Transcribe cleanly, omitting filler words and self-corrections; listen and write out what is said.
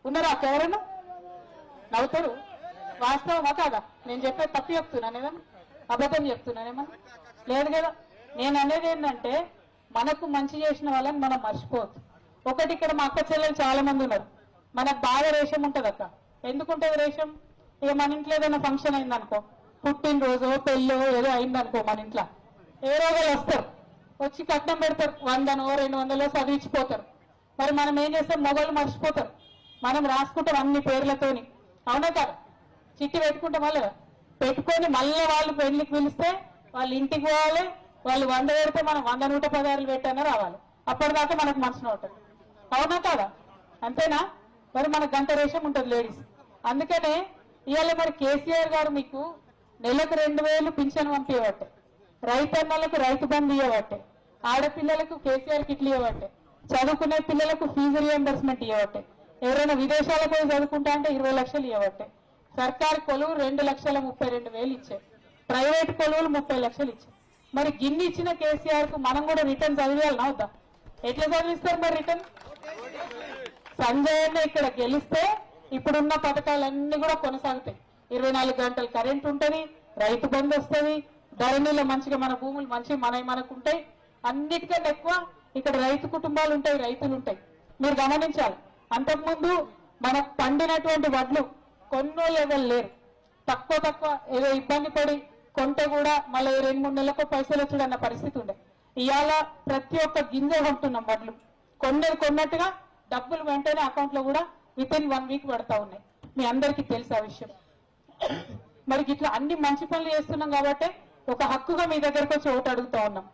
ఉన్నారా ఎవరైనా నవ్వుతారు? వాస్తవమా కాదా? నేను చెప్పేది తప్పు చెప్తున్నాను ఏదన్నా, అబద్ధం చెప్తున్నానేమన్నా? లేదు కదా. నేను అనేది ఏంటంటే మనకు మంచి చేసిన వాళ్ళని మనం మర్చిపోవద్దు. ఒకటి, ఇక్కడ మా అక్క చెల్లెలు చాలా మంది ఉన్నారు. మనకు బాగా రేషం ఉంటుంది అక్క. ఎందుకుంటుంది రేషం? ఇక మన ఇంట్లో ఏదైనా ఫంక్షన్ అయిందనుకో, పుట్టినరోజు పెళ్ళో ఏదో అయిందనుకో, మన ఇంట్లో ఏ రోగాలు వస్తారు, వచ్చి కట్నం పెడతారు, 100నో 200లో చదివించిపోతారు. మరి మనం ఏం చేస్తాం? మొగలు మర్చిపోతారు. మనం రాసుకుంటాం అన్ని పేర్లతోని, అవునా కదా? చిట్టి పెట్టుకుంటాం, మళ్ళీ పెట్టుకొని మళ్ళీ వాళ్ళు పెళ్లికి పిలిస్తే వాళ్ళు ఇంటికి పోవాలి. వాళ్ళు 100 పెడితే మనం 100 116 పెట్టానే రావాలి. అప్పటిదాకా మనకు మనసున ఉంటుంది, అవునా కదా? అంతేనా? మరి మనకు గంట రేషం ఉంటుంది లేడీస్. అందుకనే ఇవాళ మరి కేసీఆర్ గారు మీకు నెలకు 2000 పింఛను పంపించబట్టే, రైతన్నలకు రైతు బంధు ఇవ్వబట్టే, ఆడపిల్లలకు కేసీఆర్ కిట్లు ఇవ్వబట్టే, చదువుకునే పిల్లలకు ఫీజు రియంబర్స్మెంట్ ఇవ్వబట్టే, ఎవరైనా విదేశాలకు పోయి చదువుకుంటా అంటే 20 లక్షలు ఇవ్వబట్టే, సర్కారు కొలువు 2,32,000 ఇచ్చాయి, ప్రైవేట్ కొలువులు 30 లక్షలు ఇచ్చాయి. మరి గిన్ని ఇచ్చిన కేసీఆర్ కు మనం కూడా రిటర్న్ చదివేయాలని అవుతా? ఎట్లా చదివిస్తారు మరి రిటర్న్? సంజయ్ అన్న ఇక్కడ గెలిస్తే ఇప్పుడున్న పథకాలన్నీ కూడా కొనసాగుతాయి. 24 గంటలు కరెంట్ ఉంటుంది, రైతు బంధు వస్తుంది, ధరణిలో మంచిగా మన భూములు మంచి మనకు ఉంటాయి. అన్నిటికన్నా ఎక్కువ ఇక్కడ రైతు కుటుంబాలు ఉంటాయి, రైతులు ఉంటాయి. మీరు గమనించాలి, అంతకుముందు మనకు పండినటువంటి వడ్లు కొన్నోళ్ళు ఎవరు లేరు. తక్కువ ఏదో ఇబ్బంది పడి కొంటే కూడా మళ్ళీ 2-3 నెలలకు పైసలు వచ్చాడన్న పరిస్థితి ఉండే. ఇవాళ ప్రతి ఒక్క గింజ కొంటున్నాం వడ్లు, కొన్నట్టుగా డబ్బులు వెంటనే అకౌంట్ లో కూడా వితిన్ 1 వీక్ పడతా ఉన్నాయి. మీ అందరికీ తెలుసు ఆ విషయం. మరి ఇట్లా అన్ని మంచి పనులు చేస్తున్నాం కాబట్టి ఒక హక్కుగా మీ దగ్గరకు వచ్చి ఓటు అడుగుతా ఉన్నాం.